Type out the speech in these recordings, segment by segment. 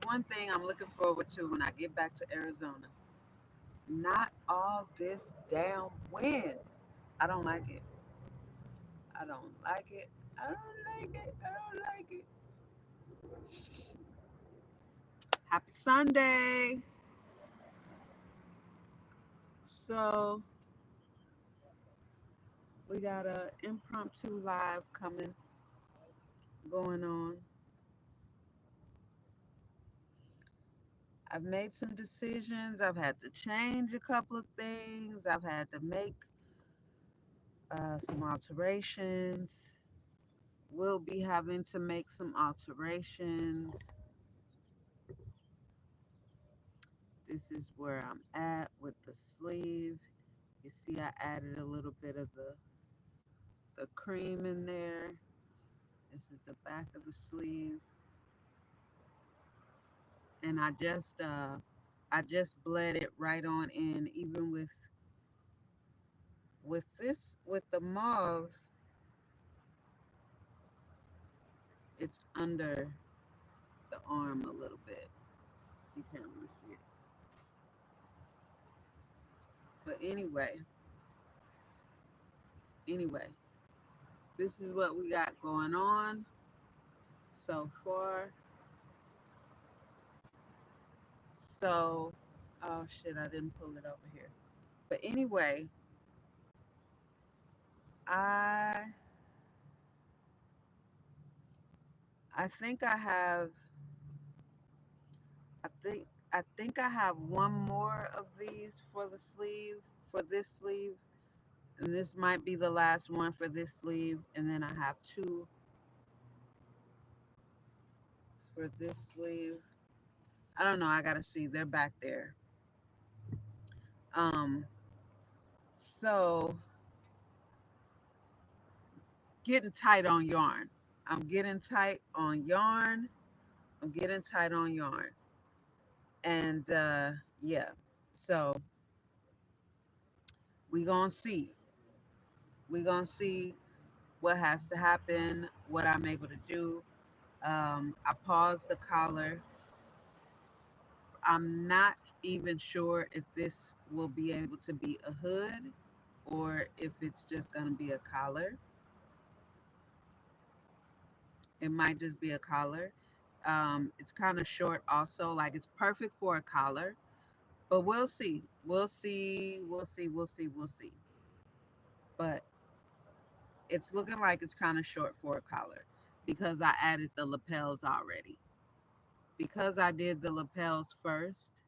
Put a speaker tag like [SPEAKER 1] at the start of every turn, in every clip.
[SPEAKER 1] one thing I'm looking forward to when I get back to Arizona. Not all this damn wind. I don't like it. I don't like it. I don't like it. I don't like it. Happy Sunday. So we got a impromptu live coming going on. I've made some decisions. I've had to change a couple of things. I've had to make some alterations. We'll be having to make some alterations. This is where I'm at with the sleeve. You see, I added a little bit of the cream in there. This is the back of the sleeve, and I just bled it right on in. Even with the mauve, it's under the arm a little bit. You can't really see it, but anyway, this is what we got going on so far. So, oh shit, I didn't pull it over here. But anyway, I I think I have I think I think I have one more of these for the sleeve, for this sleeve, and this might be the last one for this sleeve, and then I have two for this sleeve. I don't know, I gotta see. They're back there. Um so getting tight on yarn. I'm getting tight on yarn. I'm getting tight on yarn. And yeah. So we gonna see. We gonna see what has to happen, what I'm able to do. I paused the collar. I'm not even sure if this will be able to be a hood or if it's just gonna be a collar. It might just be a collar. It's kind of short also, like it's perfect for a collar, but we'll see. We'll see. We'll see. We'll see. We'll see. But it's looking like it's kind of short for a collar because I added the lapels already. Because I did the lapels first,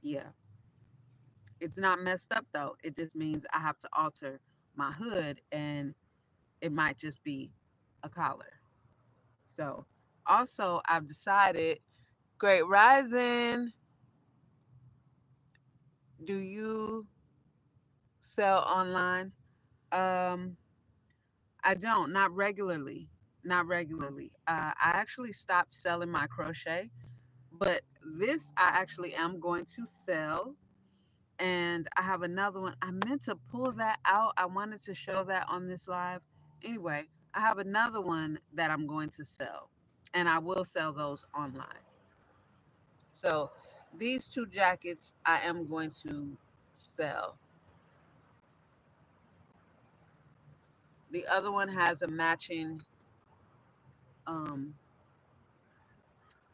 [SPEAKER 1] yeah, it's not messed up though. It just means I have to alter my hood and it might just be a collar. So also I've decided, Great Rising, do you sell online? Um, I don't, not regularly. Not regularly. I actually stopped selling my crochet, but this I actually am going to sell. And I have another one. I meant to pull that out. I wanted to show that on this live. Anyway, I have another one that I'm going to sell, and I will sell those online. So these two jackets I am going to sell. The other one has um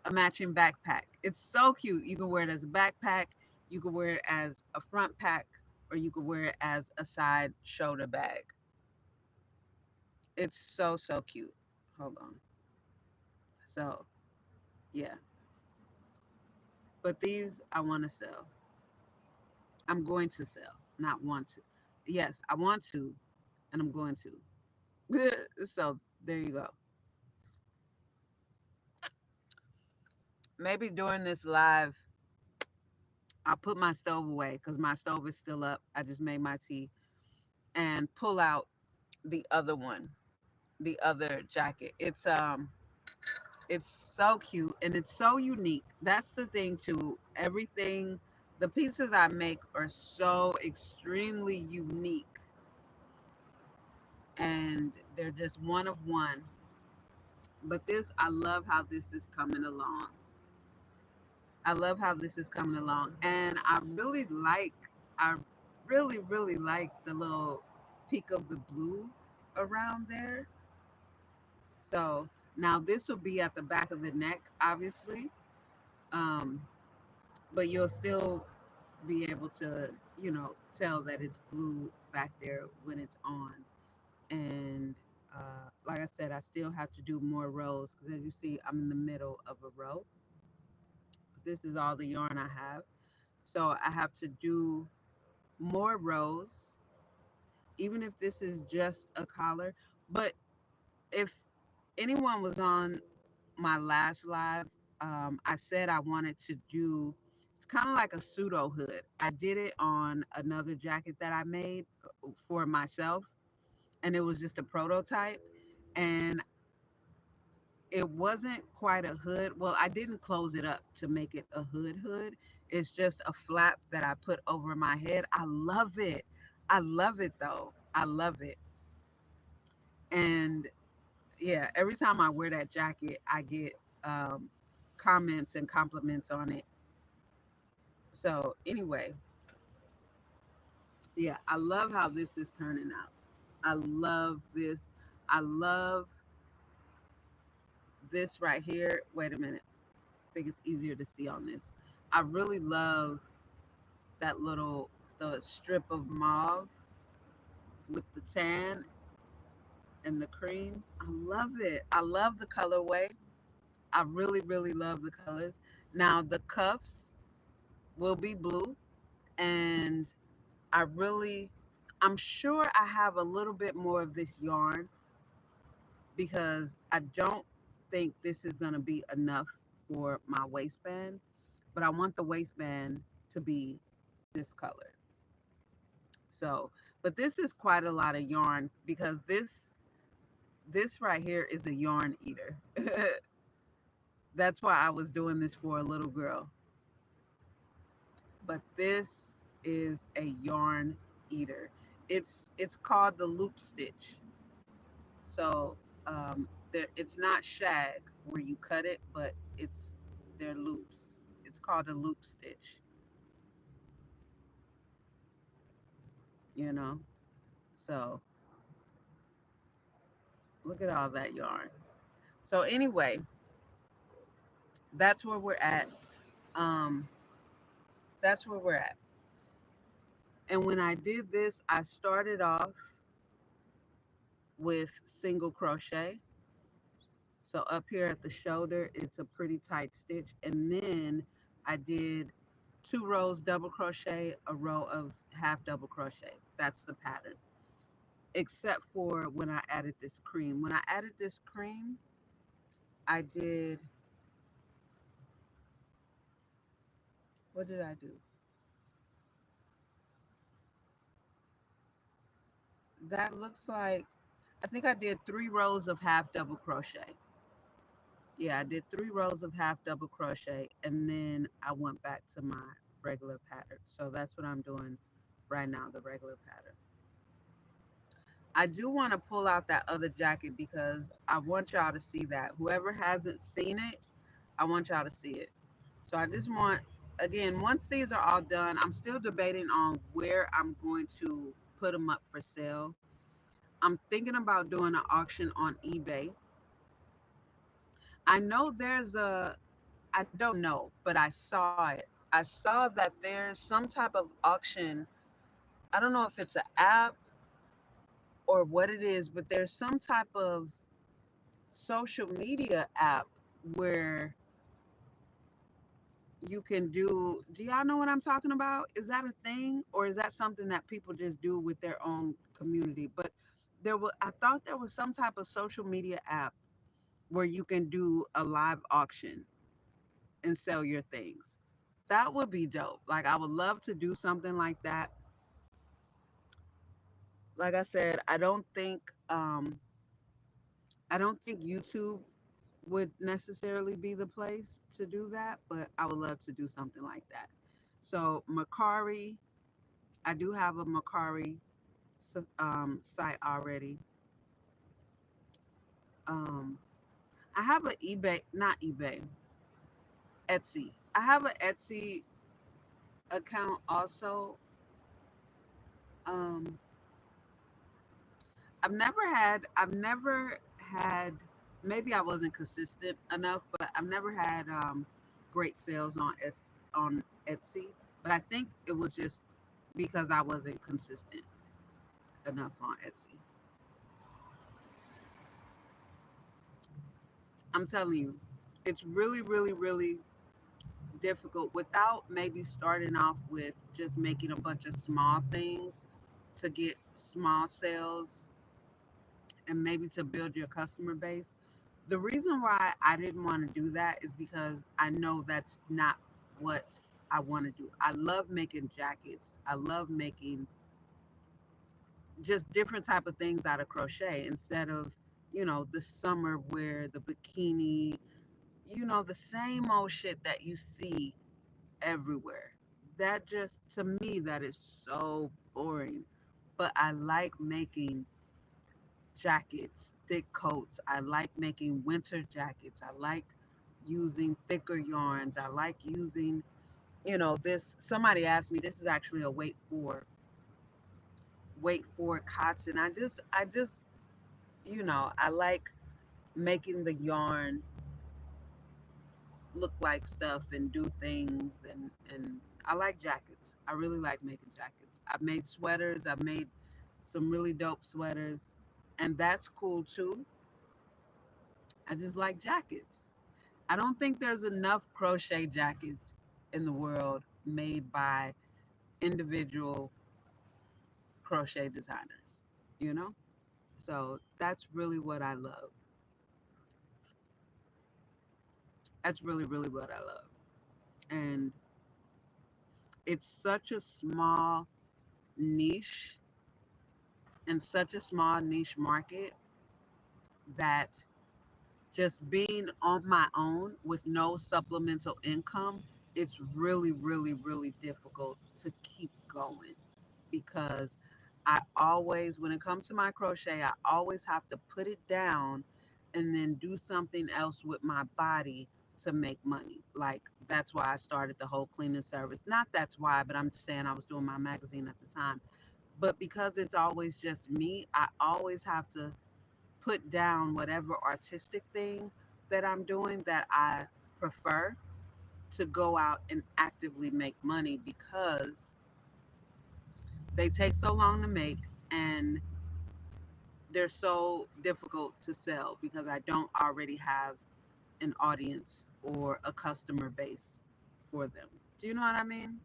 [SPEAKER 1] a matching backpack. It's so cute. You can wear it as a backpack, you can wear it as a front pack, or you can wear it as a side shoulder bag. It's so cute. Hold on. So, yeah. But these I want to sell. I'm going to sell, not want to. Yes, I want to, and I'm going to. So, there you go. Maybe during this live, I'll put my stove away because my stove is still up. I just made my tea and pull out the other one, the other jacket. It's so cute and it's so unique. That's the thing too. Everything, the pieces I make are so extremely unique, and they're just one of one. But this, I love how this is coming along. I love how this is coming along. And I really like the little peak of the blue around there. So now this will be at the back of the neck, obviously. Um, but you'll still be able to, tell that it's blue back there when it's on. And like I said, I still have to do more rows because as you see, I'm in the middle of a row. This is all the yarn I have. So I have to do more rows, even if this is just a collar. But if anyone was on my last live, I said I wanted to do, it's kind of like a pseudo hood. I did it on another jacket that I made for myself, and it was just a prototype. And it wasn't quite a hood. Well, I didn't close it up to make it a hood. It's just a flap that I put over my head. I love it. I love it though. I love it. And yeah, every time I wear that jacket, I get um, comments and compliments on it. So anyway, yeah, I love how this is turning out. I love this. I love this right here. Wait a minute. I think it's easier to see on this. I really love that little the strip of mauve with the tan and the cream. I love it. I love the colorway. I really love the colors. Now the cuffs will be blue, and I really I'm sure I have a little bit more of this yarn because I don't think this is going to be enough for my waistband, but I want the waistband to be this color. So, but this is quite a lot of yarn because this right here is a yarn eater. That's why I was doing this for a little girl. But this is a yarn eater. It's called the loop stitch. So it's not shag where you cut it, but they're loops. It's called a loop stitch. You know. So look at all that yarn. So anyway, that's where we're at. Um, that's where we're at. And when I did this, I started off with single crochet. So up here at the shoulder, it's a pretty tight stitch. And then I did 2 rows double crochet, a row of half double crochet. That's the pattern. Except for when I added this cream. When I added this cream, I did, what did I do? That looks like, I think I did 3 rows of half double crochet. Yeah, I did 3 rows of half double crochet and then I went back to my regular pattern. So that's what I'm doing right now, the regular pattern. I do want to pull out that other jacket because I want y'all to see that. Whoever hasn't seen it, I want y'all to see it. So I just want, again, once these are all done, I'm still debating on where I'm going to put them up for sale. I'm thinking about doing an auction on eBay. I know I don't know, but I saw it. I saw that there's some type of auction. I don't know if it's an app or what it is, but there's some type of social media app where you can do y'all know what I'm talking about? Is that a thing or is that something that people just do with their own community? But I thought there was some type of social media app where you can do a live auction and sell your things. That would be dope. Like I would love to do something like that. Like I said, I don't think YouTube would necessarily be the place to do that, but I would love to do something like that. So Macari, I do have a Macari site already. Um, I have an eBay, not eBay, Etsy. I have an Etsy account also. Um, I've never had, maybe I wasn't consistent enough, but I've never had great sales on Etsy. But I think it was just because I wasn't consistent enough on Etsy. I'm telling you, it's really, really, really difficult without maybe starting off with just making a bunch of small things to get small sales and maybe to build your customer base. The reason why I didn't want to do that is because I know that's not what I want to do. I love making jackets. I love making just different type of things out of crochet instead of, the summer wear, the bikini, the same old shit that you see everywhere. That just, to me, that is so boring. But I like making jackets, thick coats. I like making winter jackets. I like using thicker yarns. I like using, this. Somebody asked me, this is actually a wait for cotton. I just, I like making the yarn look like stuff and do things, and I like jackets. I really like making jackets. I've made sweaters. I've made some really dope sweaters, and that's cool too. I just like jackets. I don't think there's enough crochet jackets in the world made by individual crochet designers, you know? So that's really what I love. That's really, really what I love. And it's such a small niche and such a small niche market that just being on my own with no supplemental income, it's really, really, really difficult to keep going because I always, when it comes to my crochet, I always have to put it down and then do something else with my body to make money. Like that's why I started the whole cleaning service. Not that's why, but I'm just saying I was doing my magazine at the time. But because it's always just me, I always have to put down whatever artistic thing that I'm doing that I prefer to go out and actively make money because they take so long to make and they're so difficult to sell because I don't already have an audience or a customer base for them. Do you know what I mean?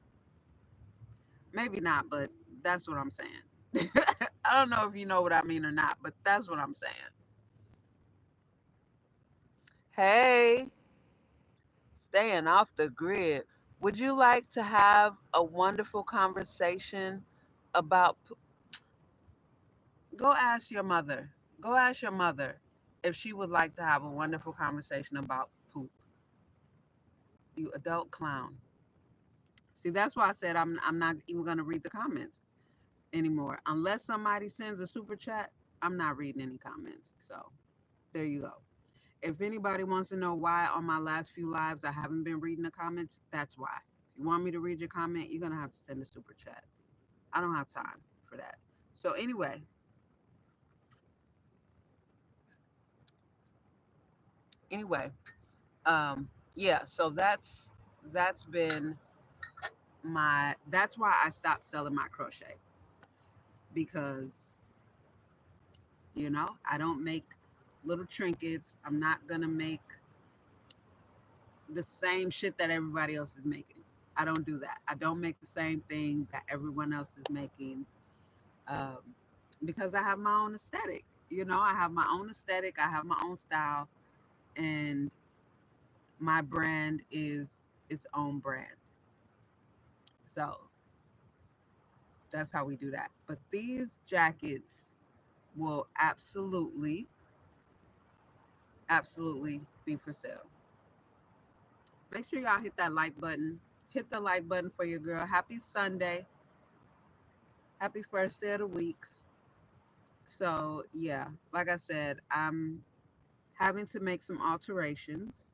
[SPEAKER 1] Maybe not, but that's what I'm saying. I don't know if you know what I mean or not, but that's what I'm saying. Hey, staying off the grid. Would you like to have a wonderful conversation about go ask your mother. Go ask your mother if she would like to have a wonderful conversation about poop. You adult clown. See, that's why I said I'm not even gonna read the comments anymore. Unless somebody sends a super chat, I'm not reading any comments. So there you go. If anybody wants to know why on my last few lives I haven't been reading the comments, that's why. If you want me to read your comment, you're gonna have to send a super chat. I don't have time for that. So anyway, yeah. So that's been that's why I stopped selling my crochet because I don't make little trinkets. I'm not gonna make the same shit that everybody else is making. I don't do that. I don't make the same thing that everyone else is making um, because I have my own aesthetic. I have my own aesthetic. I have my own style, and my brand is its own brand. So that's how we do that. But these jackets will absolutely, absolutely be for sale. Make sure y'all hit that like button. Hit the like button for your girl. Happy Sunday. Happy first day of the week. So, yeah, like I said, I'm having to make some alterations,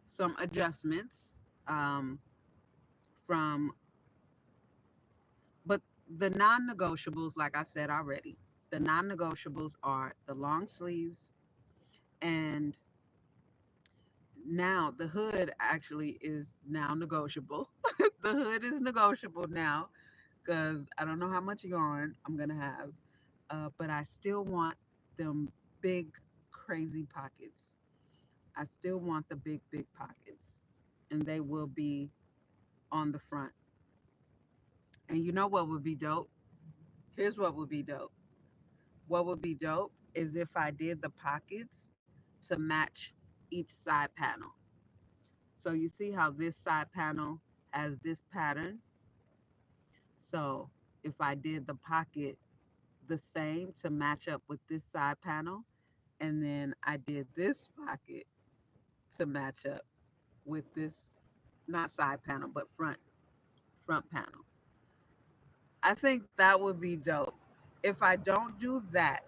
[SPEAKER 1] some adjustments, um, from, but the non-negotiables, like I said already, the non-negotiables are the long sleeves, and now the hood actually is now negotiable. The hood is negotiable now because I don't know how much yarn I'm gonna have, but I still want them big, crazy pockets. I still want the big, big pockets, and they will be on the front. And you know what would be dope? Here's what would be dope. What would be dope is if I did the pockets to match each side panel. So you see how this side panel has this pattern? So if I did the pocket the same to match up with this side panel, and then I did this pocket to match up with this, not side panel, but front panel. I think that would be dope. If I don't do that,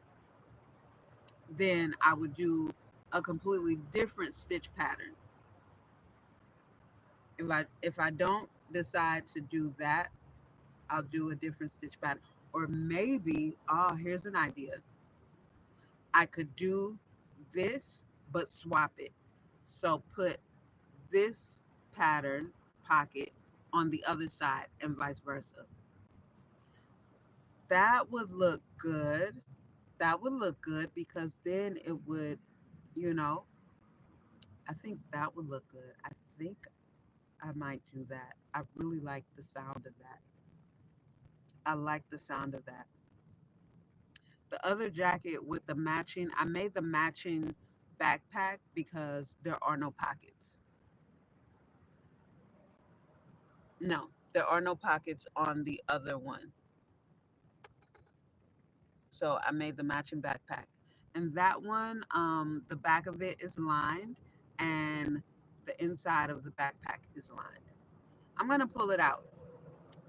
[SPEAKER 1] then I would do a completely different stitch pattern. If I don't decide to do that, I'll do a different stitch pattern. Or maybe, oh, here's an idea. I could do this but swap it. So put this pattern pocket on the other side and vice versa. That would look good. That would look good because then it would, you know, I think that would look good. I think I might do that. I really like the sound of that. I like the sound of that. The other jacket with the matching, I made the matching backpack because there are no pockets. No, there are no pockets on the other one. So I made the matching backpack. And that one, the back of it is lined and the inside of the backpack is lined. I'm gonna pull it out.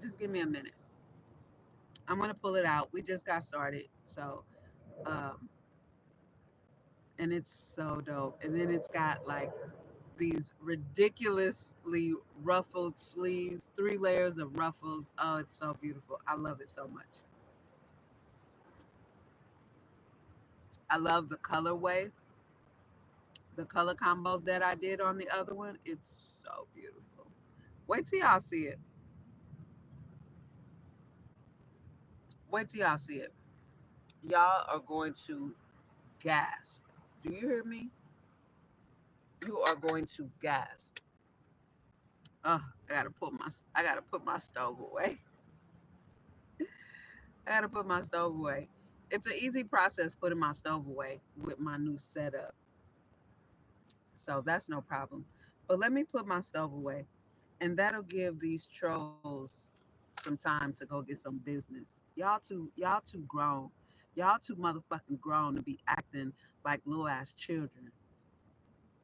[SPEAKER 1] Just give me a minute. I'm gonna pull it out. We just got started. So um and it's so dope. And then it's got like these ridiculously ruffled sleeves, 3 layers of ruffles. Oh, it's so beautiful. I love it so much. I love the colorway, the color combo that I did on the other one. It's so beautiful. Wait till y'all see it. Wait till y'all see it. Y'all are going to gasp. Do you hear me? You are going to gasp. Oh, I gotta put my stove away. I gotta put my stove away. It's an easy process putting my stove away with my new setup. So that's no problem. But let me put my stove away. And that'll give these trolls some time to go get some business. Y'all too grown. Y'all too motherfucking grown to be acting like little ass children.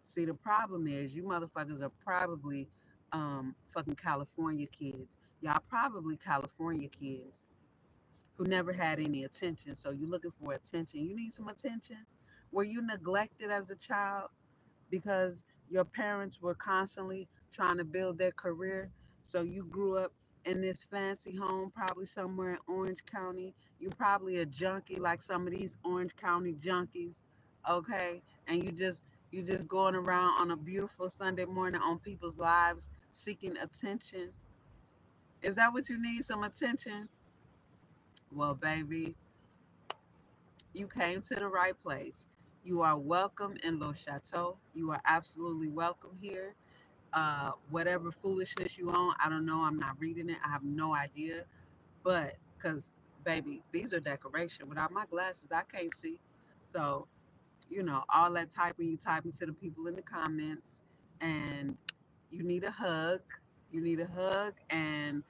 [SPEAKER 1] See, the problem is you motherfuckers are probably fucking California kids. Y'all probably California kids who never had any attention. So you're looking for attention. You need some attention. Were you neglected as a child because your parents were constantly trying to build their career? So you grew up in this fancy home, probably somewhere in Orange County. You probably a junkie like some of these Orange County junkies, okay? And you just going around on a beautiful Sunday morning on people's lives seeking attention. Is that what you need? Some attention? Well, baby, you came to the right place. You are welcome in Le Chateau. You are absolutely welcome here. Whatever foolishness you own, I don't know. I'm not reading it. I have no idea. But because, baby, these are decoration. Without my glasses, I can't see. So, all that typing, you typing to the people in the comments, and you need a hug. You need a hug, and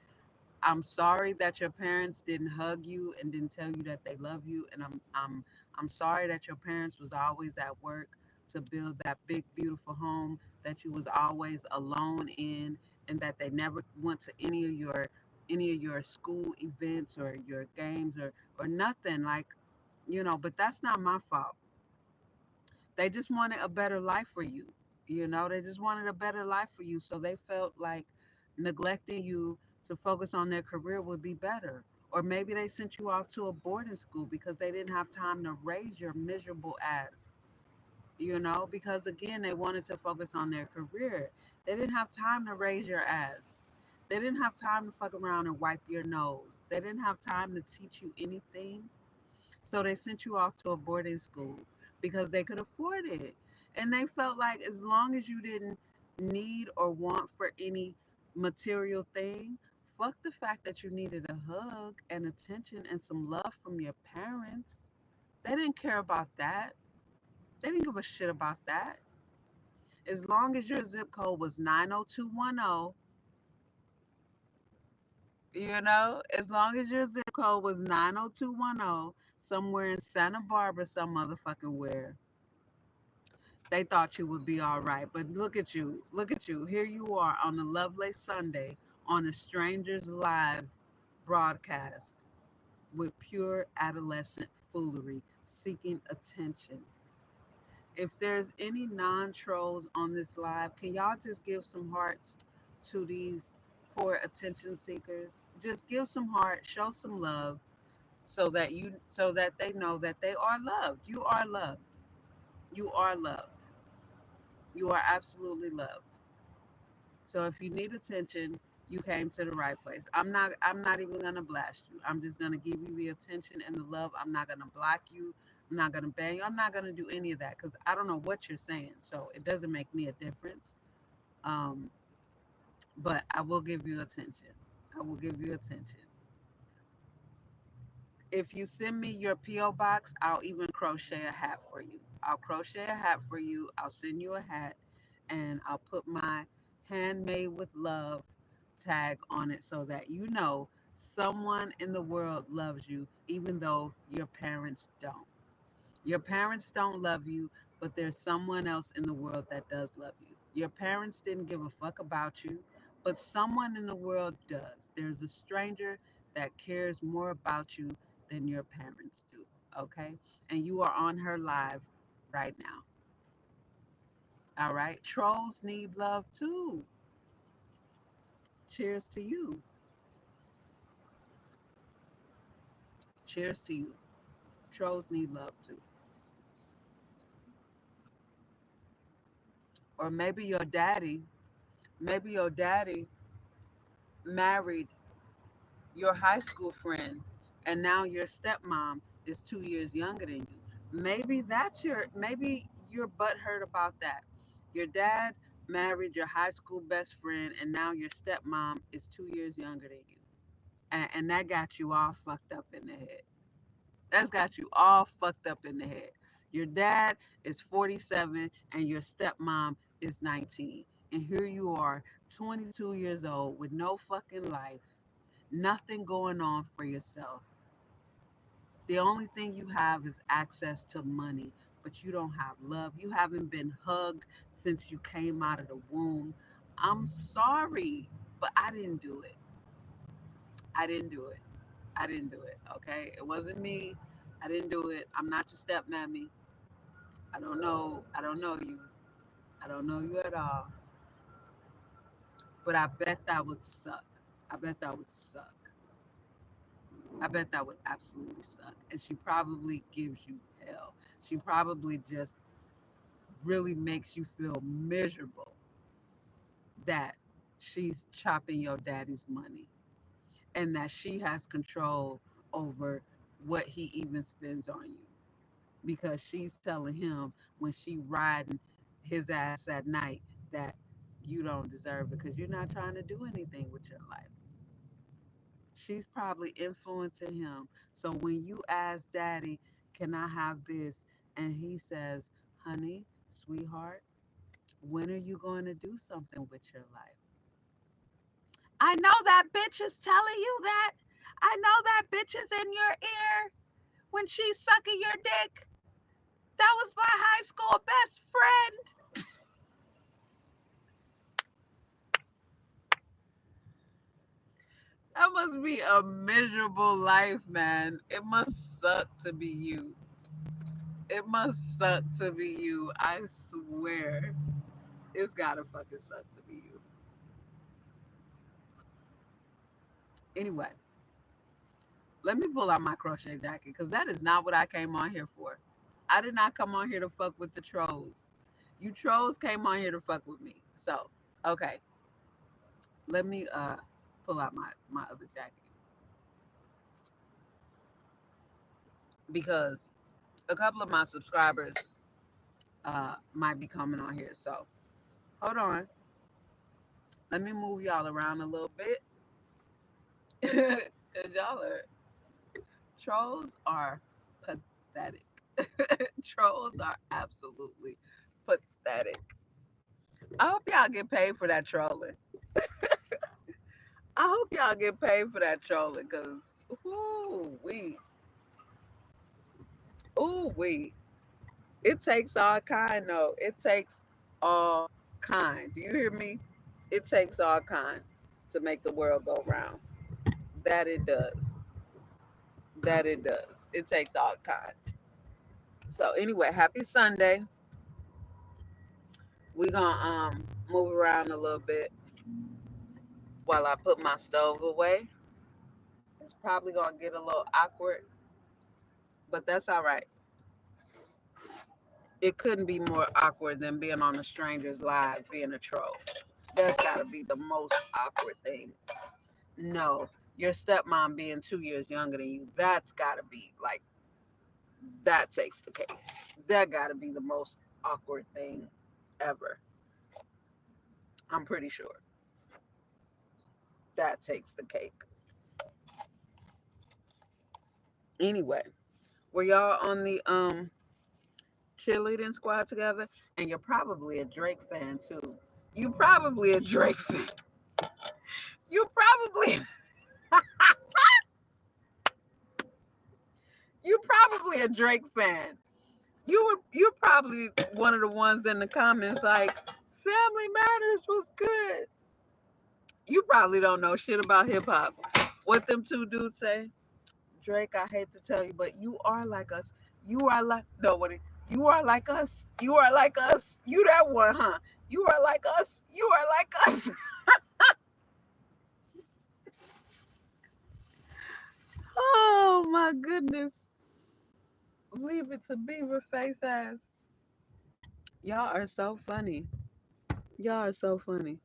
[SPEAKER 1] I'm sorry that your parents didn't hug you and didn't tell you that they love you, and I'm sorry that your parents was always at work to build that big beautiful home that you was always alone in, and that they never went to any of your school events or your games or nothing, like, but that's not my fault. They just wanted a better life for you. You know, they just wanted a better life for you. So they felt like neglecting you to focus on their career would be better. Or maybe they sent you off to a boarding school because they didn't have time to raise your miserable ass. You know, because again, they wanted to focus on their career. They didn't have time to raise your ass. They didn't have time to fuck around and wipe your nose. They didn't have time to teach you anything. So they sent you off to a boarding school because they could afford it. And they felt like as long as you didn't need or want for any material thing, fuck the fact that you needed a hug and attention and some love from your parents. They didn't care about that. They didn't give a shit about that. As long as your zip code was 90210, you know, as long as your zip code was 90210, somewhere in Santa Barbara, some motherfucking where, they thought you would be all right. But look at you. Look at you. Here you are on a lovely Sunday on a stranger's live broadcast with pure adolescent foolery, seeking attention. If there's any non-trolls on this live, can y'all just give some hearts to these poor attention seekers? Just give some heart, show some love so that they know that they are loved. You are loved. You are loved. You are absolutely loved. So if you need attention, you came to the right place. I'm not even gonna blast you. I'm just gonna give you the attention and the love. I'm not gonna block you. I'm not gonna bang you. I'm not gonna do any of that because I don't know what you're saying. So it doesn't make me a difference. Um, but I will give you attention. I will give you attention. If you send me your P.O. box, I'll even crochet a hat for you. I'll crochet a hat for you. I'll send you a hat and I'll put my handmade with love tag on it so that you know someone in the world loves you, even though your parents don't. Your parents don't love you, but there's someone else in the world that does love you. Your parents didn't give a fuck about you, but someone in the world does. There's a stranger that cares more about you than your parents do. Okay? And you are on her live right now. All right? Trolls need love too. Cheers to you. Cheers to you. Trolls need love too. Or maybe your daddy married your high school friend and now your stepmom is 2 years younger than you. Maybe you're butthurt about that. Your dad married your high school best friend and now your stepmom is 2 years younger than you. And that got you all fucked up in the head. That's got you all fucked up in the head. Your dad is 47 and your stepmom is 19. And here you are, 22 years old with no fucking life, nothing going on for yourself. The only thing you have is access to money, but you don't have love. You haven't been hugged since you came out of the womb. I'm sorry, but I didn't do it. I didn't do it. I didn't do it. Okay? It wasn't me. I didn't do it. I'm not your stepmammy. I don't know. I don't know you. I don't know you at all. But I bet that would suck. I bet that would suck. I bet that would absolutely suck. And she probably gives you hell. She probably just really makes you feel miserable that she's chopping your daddy's money and that she has control over what he even spends on you because she's telling him when she riding his ass at night that you don't deserve it because you're not trying to do anything with your life. She's probably influencing him. So when you ask daddy, can I have this? And he says, honey, sweetheart, when are you going to do something with your life? I know that bitch is telling you that. I know that bitch is in your ear when she's sucking your dick. That was my high school best friend. That must be a miserable life, man. It must suck to be you. It must suck to be you. I swear. It's gotta fucking suck to be you. Anyway, let me pull out my crochet jacket because that is not what I came on here for. I did not come on here to fuck with the trolls. You trolls came on here to fuck with me. So, okay, let me pull out my other jacket because a couple of my subscribers might be coming on here. So, hold on. Let me move y'all around a little bit. Cause trolls are pathetic. Trolls are absolutely pathetic. I hope y'all get paid for that trolling. I hope y'all get paid for that trolling, cause ooh we, ooh we. It takes all kind. No, it takes all kind. Do you hear me? It takes all kind to make the world go round. That it does. That it does. It takes all kind. So anyway, happy Sunday. We gonna move around a little bit while I put my stove away. It's probably gonna get a little awkward, but that's all right. It couldn't be more awkward than being on a stranger's live being a troll. That's gotta be the most awkward thing. No, your stepmom being 2 years younger than you, that's gotta be like that takes the cake. That gotta be the most awkward thing ever. I'm pretty sure that takes the cake. Anyway, were y'all on the cheerleading squad together? And you're probably a Drake fan too. You probably a Drake fan. You probably you probably a Drake fan. You're probably one of the ones in the comments like Family Matters was good. You probably don't know shit about hip hop. What them two dudes say? Drake, I hate to tell you, but you are like us. You are like no what you are like us. You are like us. You that one, huh? You are like us. You are like us. Oh my goodness. Leave it to Beaver face ass. Y'all are so funny. Y'all are so funny.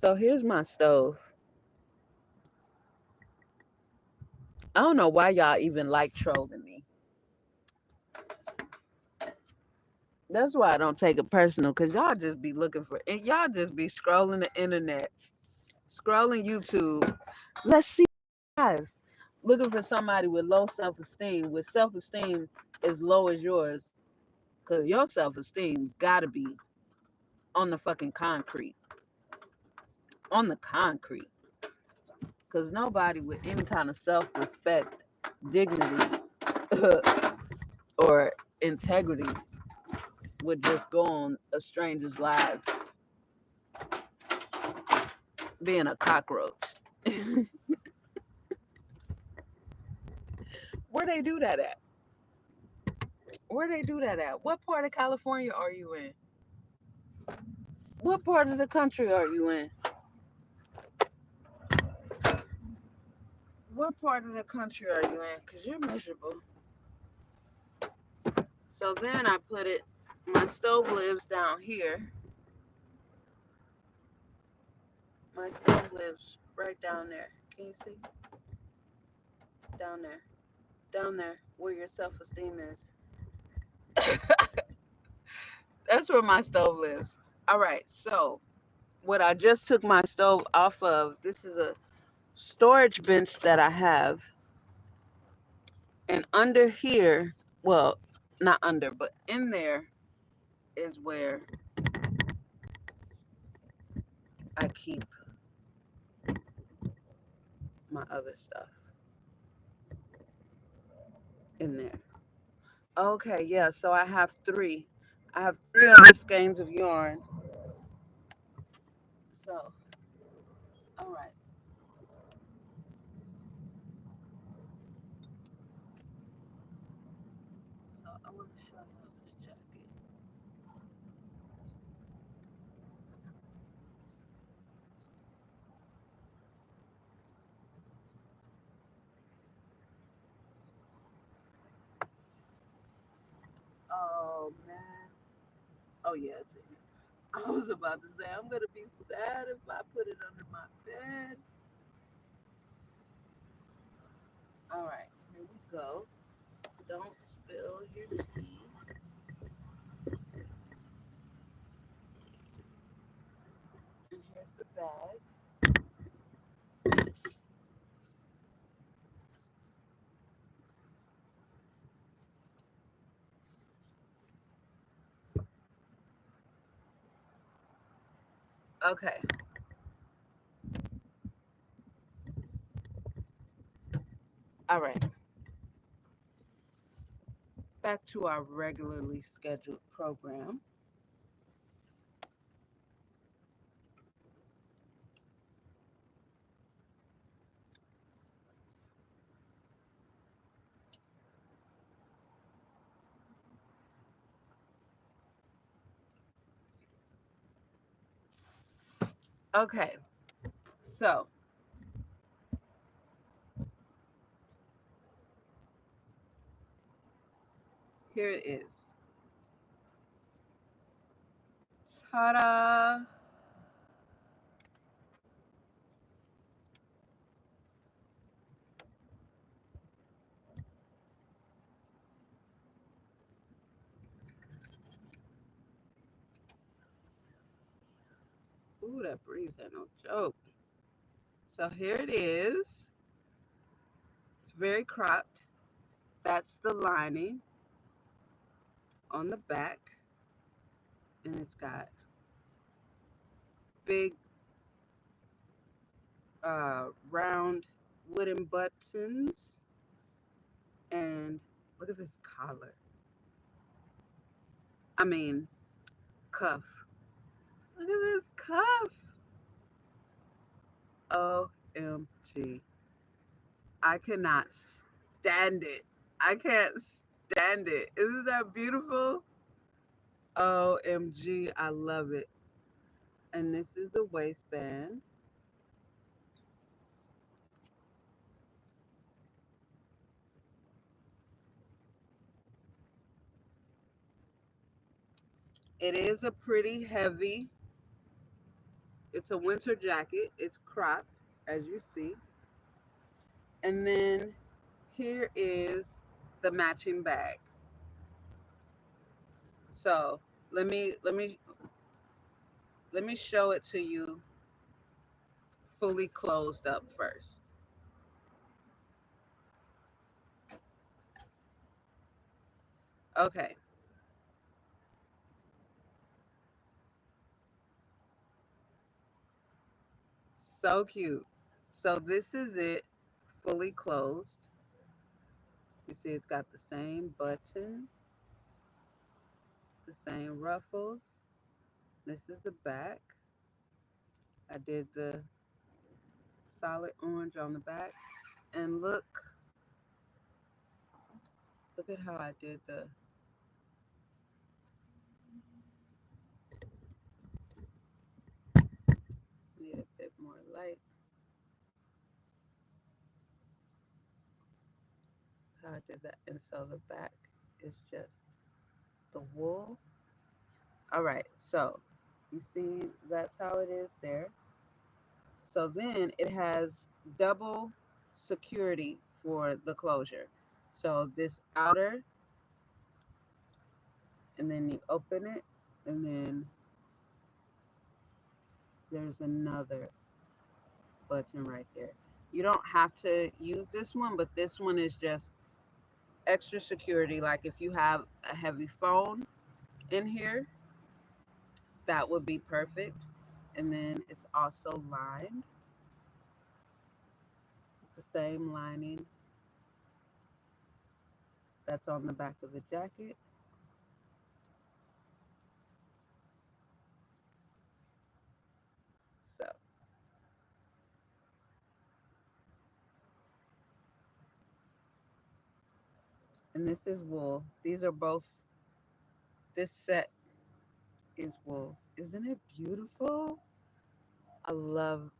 [SPEAKER 1] So here's my stove. I don't know why y'all even like trolling me. That's why I don't take it personal, cause y'all just be looking for and y'all just be scrolling the internet, scrolling YouTube. Let's see guys. Looking for somebody with low self-esteem, with self-esteem as low as yours, cause your self-esteem's gotta be on the fucking concrete. On the concrete. Cause nobody with any kind of self-respect, dignity, or integrity would just go on a stranger's live being a cockroach. Where they do that at? Where they do that at? What part of California are you in? What part of the country are you in? What part of the country are you in? Because you're miserable. So then I put it, my stove lives down here. My stove lives right down there. Can you see? Down there. Down there where your self-esteem is. That's where my stove lives. All right, so what I just took my stove off of, this is a storage bench that I have. And under here, well, not under, but in there is where I keep my other stuff in there. Okay, yeah, so I have three. I have three other skeins of yarn. So, all right. I want to show y'all this jacket. Oh man. Oh yeah, it's in here. I was about to say I'm gonna be sad if I put it under my bed. All right, here we go. Don't spill your tea. And here's the bag. Okay. All right. Back to our regularly scheduled program. Okay. So here it is. Ta-da! Ooh, that breeze ain't no joke. So here it is. It's very cropped. That's the lining on the back. And it's got big round wooden buttons. And look at this collar. I mean, cuff. Look at this cuff. OMG. I cannot stand it. I can't stand it. Isn't that beautiful? OMG. I love it. And this is the waistband. It is a pretty heavy, it's a winter jacket. It's cropped, as you see. And then here is the matching bag. So let me show it to you fully closed up first. Okay, so cute. So this is it fully closed. You see it's got the same button, the same ruffles. This is the back. I did the solid orange on the back. And look at how I did the, need a bit more light. How I did that. And so the back is just the wool. All right, so you see that's how it is there. So then it has double security for the closure. So this outer, and then you open it, and then there's another button right there. You don't have to use this one, but this one is just extra security. Like if you have a heavy phone in here, that would be perfect. And then it's also lined with the same lining that's on the back of the jacket. So, And this is wool. These are both, this set is wool. Isn't it beautiful? I love,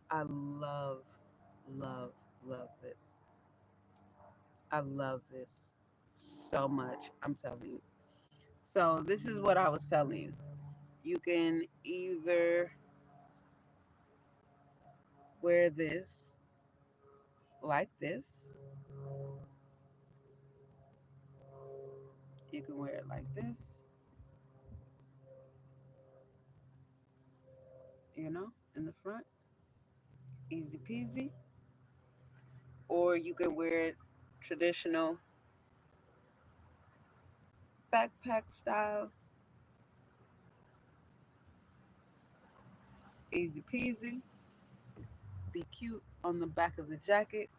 [SPEAKER 1] love, love this. I love this so much. I'm telling you. So this is what I was telling you. You can either wear this like this. You can wear it like this, in the front. Easy peasy. Or you can wear it traditional backpack style. Easy peasy. Be cute on the back of the jacket.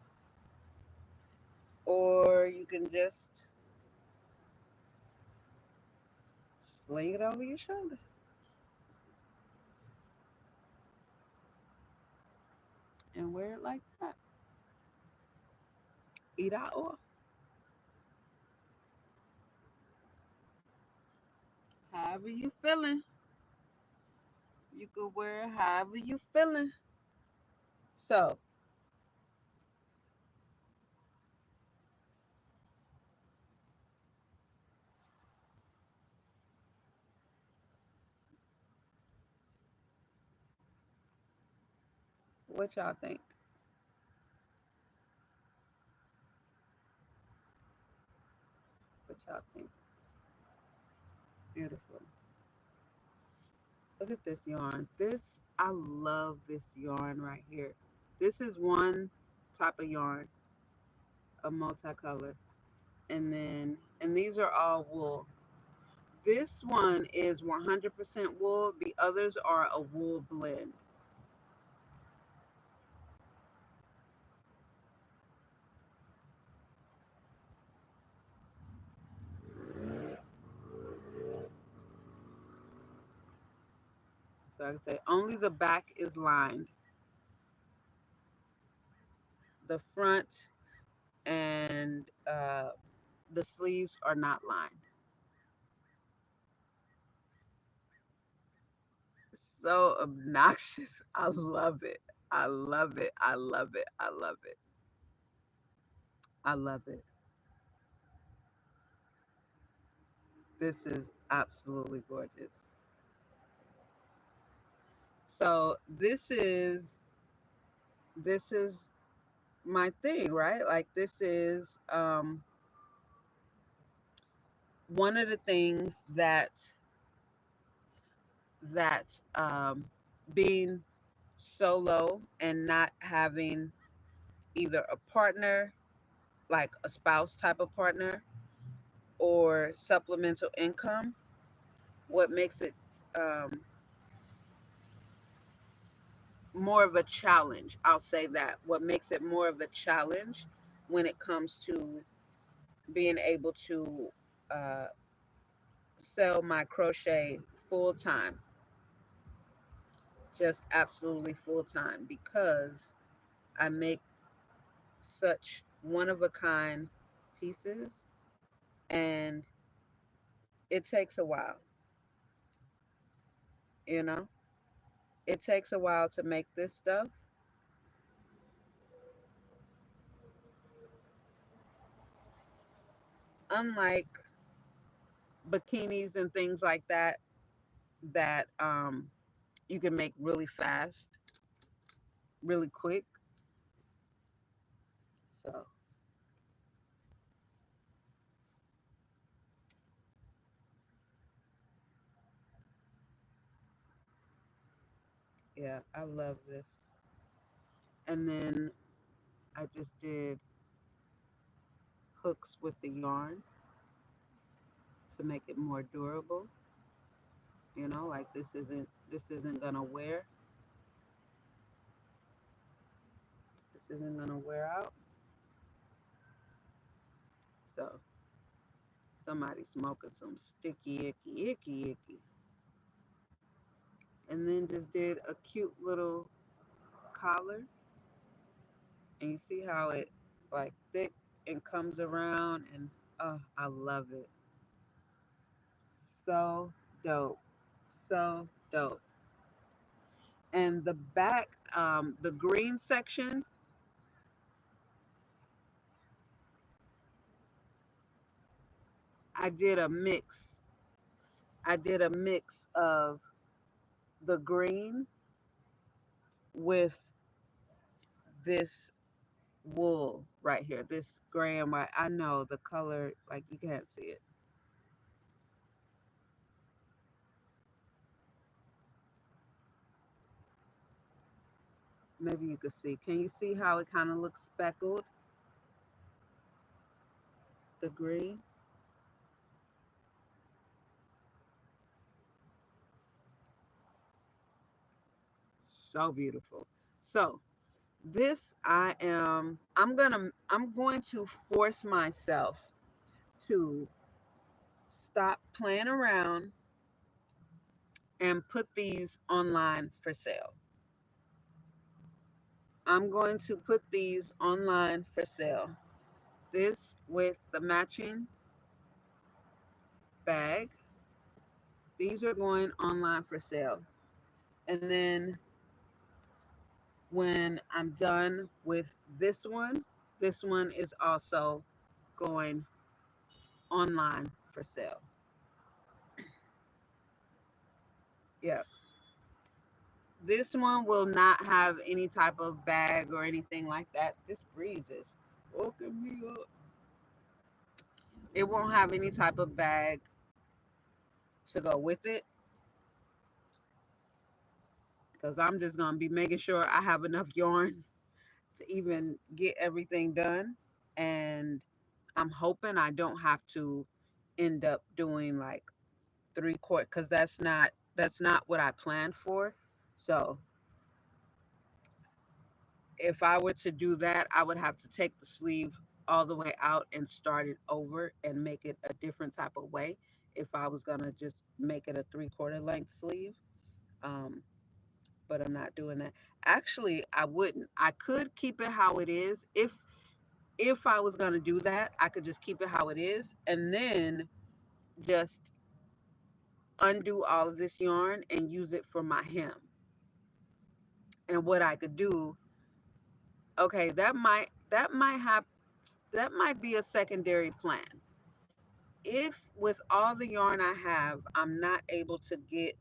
[SPEAKER 1] Or you can just sling it over your shoulder and wear it like that. Eat out or however you feeling. You can wear it however you feeling. So what y'all think? What y'all think? Beautiful. Look at this yarn. I love this yarn right here. This is one type of yarn, a multicolor. And these are all wool. This one is 100% wool. The others are a wool blend. So I can say only the back is lined. The front and the sleeves are not lined. So obnoxious. I love it. I love it. I love it. I love it. I love it. This is absolutely gorgeous. So this is my thing, right? Like this is one of the things that being solo and not having either a partner, like a spouse type of partner, or supplemental income, what makes it um, more of a challenge. I'll say that. What makes it more of a challenge when it comes to being able to uh, sell my crochet full time, just absolutely full time, because I make such one of a kind pieces, and it takes a while, you know? It takes a while to make this stuff. Unlike bikinis and things like that you can make really fast, really quick. So yeah, I love this. And then I just did hooks with the yarn to make it more durable. Like this isn't gonna wear. This isn't gonna wear out. So somebody smoking some sticky icky icky icky. And then just did a cute little collar, and you see how it like thick and comes around, and Oh, I love it. So dope. So dope. And the back, the green section, I did a mix. I did a mix of the green with this wool right here, this gray and white. I know the color, like you can't see it. Maybe you could see. Can you see how it kind of looks speckled? The green. So beautiful. So this I'm going to force myself to stop playing around and put these online for sale. I'm going to put these online for sale. This with the matching bag. These are going online for sale. And then when I'm done with this one is also going online for sale. Yeah. This one will not have any type of bag or anything like that. This breeze is woken me up. It won't have any type of bag to go with it because I'm just going to be making sure I have enough yarn to even get everything done. And I'm hoping I don't have to end up doing like 3/4 because that's not what I planned for. So if I were to do that, I would have to take the sleeve all the way out and start it over and make it a different type of way if I was gonna just make it a 3/4 length sleeve. Um, but I'm not doing that. Actually, I wouldn't. I could keep it how it is. If I was gonna do that, I could just keep it how it is and then just undo all of this yarn and use it for my hem. And what I could do, okay, that might be a secondary plan. If with all the yarn I have, I'm not able to get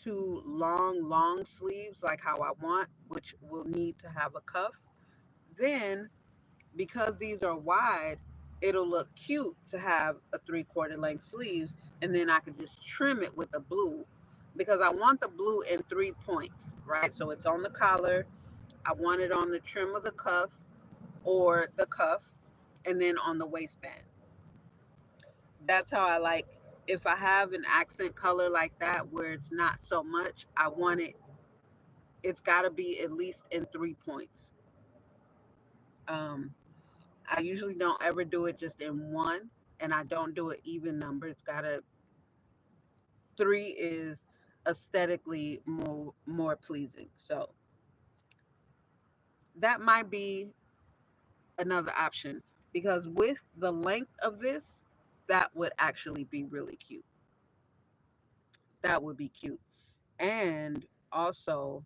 [SPEAKER 1] two long sleeves like how I want, which will need to have a cuff, then because these are wide, it'll look cute to have a 3/4 length sleeves, and then I could just trim it with the blue because I want the blue in 3 points, right? So it's on the collar, I want it on the trim of the cuff or the cuff, and then on the waistband. That's how I like. If I have an accent color like that where it's not so much, I want it, it's got to be at least in 3 points. um I usually don't ever do it just in one, and I don't do it even number. It's got to, three is aesthetically more pleasing. So that might be another option because with the length of this, that would actually be really cute. That would be cute. And also,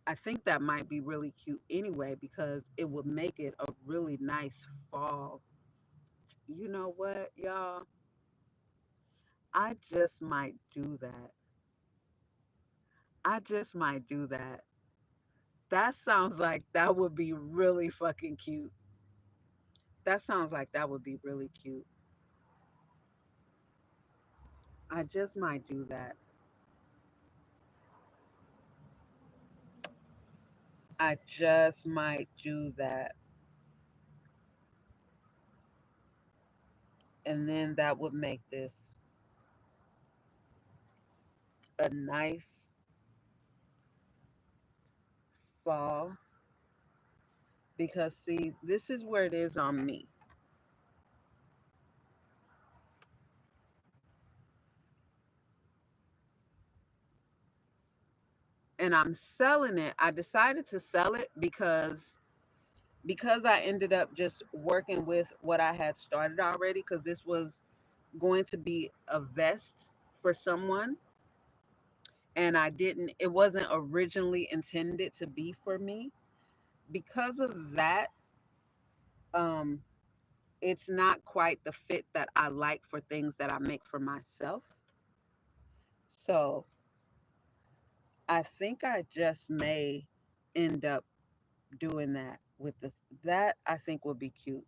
[SPEAKER 1] I think that might be really cute anyway because it would make it a really nice fall. You know what, y'all? I just might do that. I just might do that. That sounds like that would be really fucking cute. That sounds like that would be really cute. I just might do that. I just might do that. And then that would make this a nice fall because see, this is where it is on me. And I'm selling it. I decided to sell it because because I ended up just working with what I had started already, because this was going to be a vest for someone, and it wasn't originally intended to be for me. Because of that, um, it's not quite the fit that I like for things that I make for myself. So I think I just may end up doing that with this. That I think would be cute.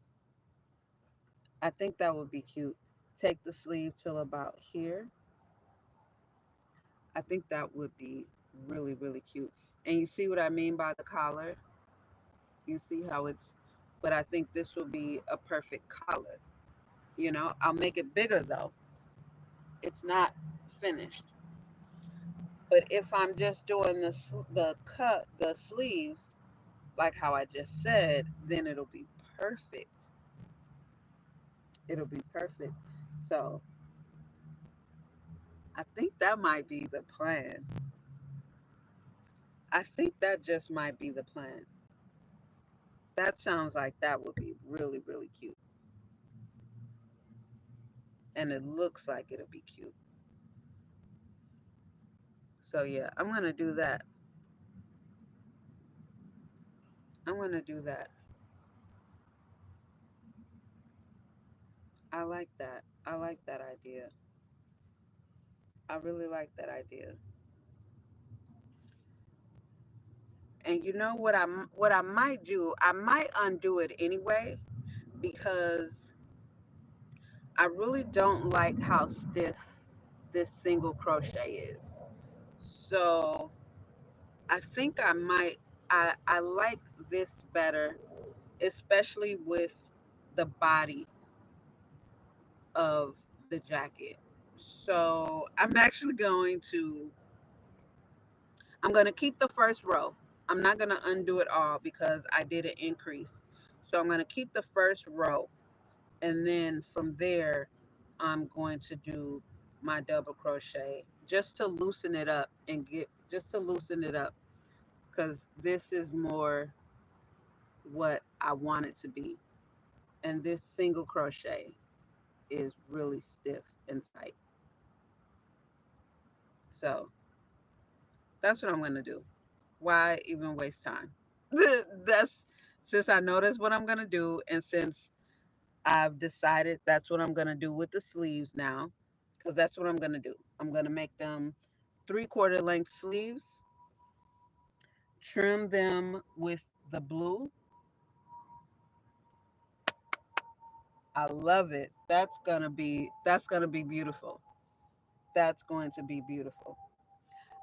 [SPEAKER 1] I think that would be cute. Take the sleeve till about here. I think that would be really, really cute. And you see what I mean by the collar? You see how but I think this will be a perfect collar. I'll make it bigger though. It's not finished. But if I'm just doing the sleeves, like how I just said, then it'll be perfect. It'll be perfect. So I think that might be the plan. I think that just might be the plan. That sounds like that would be really, really cute. And it looks like it'll be cute. So yeah, I'm gonna do that. I'm gonna do that. I like that. I like that idea. I really like that idea. And you know what I might do? I might undo it anyway because I really don't like how stiff this single crochet is. So I think I like this better, especially with the body of the jacket. So I'm going to keep the first row. I'm not going to undo it all because I did an increase. So I'm going to keep the first row, and then from there I'm going to do my double crochet just to loosen it up because this is more what I want it to be. And this single crochet is really stiff and tight. So that's what I'm going to do. Why even waste time? That's Since I know that's what I'm going to do, and since I've decided that's what I'm going to do with the sleeves now, because that's what I'm going to do. I'm going to make them 3/4 length sleeves, trim them with the blue. I love it. That's going to be beautiful. That's going to be beautiful.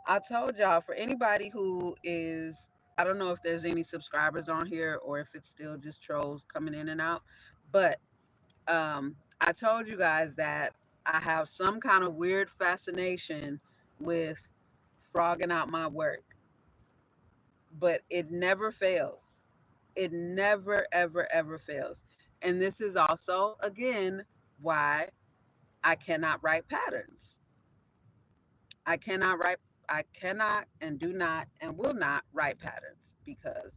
[SPEAKER 1] I told y'all, for anybody who is, I don't know if there's any subscribers on here or if it's still just trolls coming in and out, but I told you guys that I have some kind of weird fascination with frogging out my work, but it never fails. It never, ever, ever fails. And this is also, again, why I cannot write patterns. I cannot write, I cannot and do not and will not write patterns because,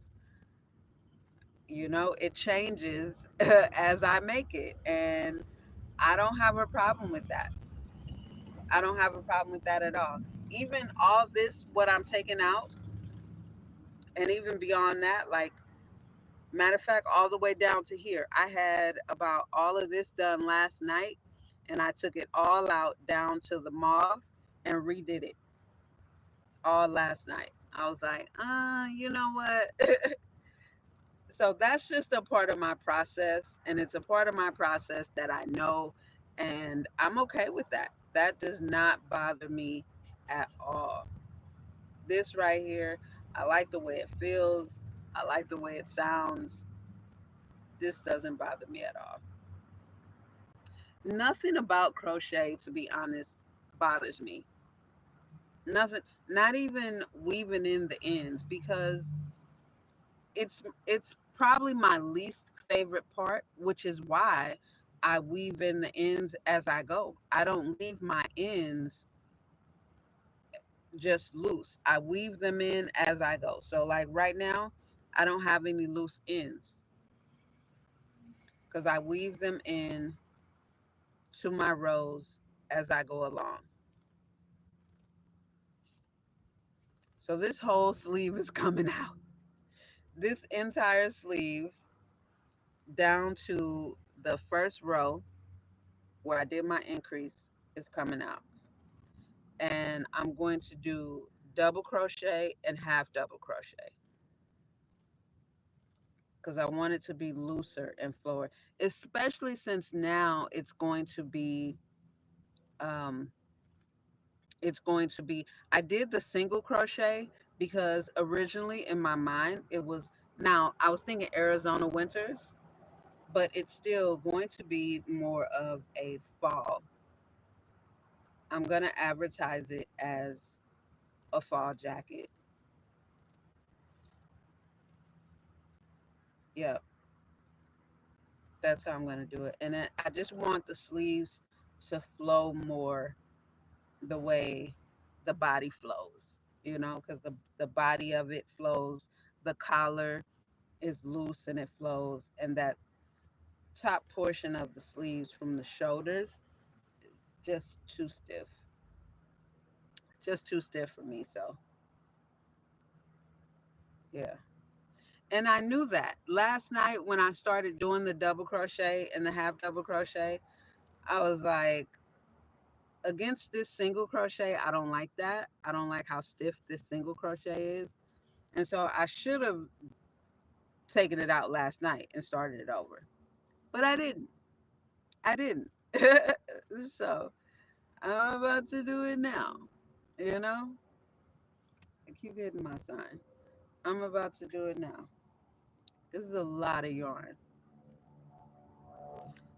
[SPEAKER 1] it changes as I make it. And I don't have a problem with that. I don't have a problem with that at all. Even all this, what I'm taking out, and even beyond that, like, matter of fact, all the way down to here, I had about all of this done last night, and I took it all out down to the mauve and redid it all last night. I was like, you know what? So that's just a part of my process, and it's a part of my process that I know, and I'm okay with that. That does not bother me at all. This right here, I like the way it feels. I like the way it sounds. This doesn't bother me at all. Nothing about crochet, to be honest, bothers me. Nothing, not even weaving in the ends, because it's probably my least favorite part, which is why I weave in the ends as I go. I don't leave my ends just loose. I weave them in as I go. So like right now, I don't have any loose ends. because I weave them in to my rows as I go along. So this whole sleeve is coming out. This entire sleeve down to the first row where I did my increase is coming out. And I'm going to do double crochet and half double crochet because I want it to be looser and flower, especially since now um, it's going to be, I did the single crochet because originally in my mind it was, now I was thinking Arizona winters, but it's still going to be more of a fall. I'm going to advertise it as a fall jacket. Yeah, that's how I'm going to do it. And then I just want the sleeves to flow more the way the body flows, because the body of it flows, the collar is loose and it flows, and that top portion of the sleeves from the shoulders just too stiff, just too stiff for me. So yeah. And I knew that last night when I started doing the double crochet and the half double crochet. I was like, against this single crochet, I don't like that. I don't like how stiff this single crochet is. And so I should have taken it out last night and started it over. But I didn't. I didn't. So I'm about to do it now. You know? I keep hitting my sign. I'm about to do it now. This is a lot of yarn,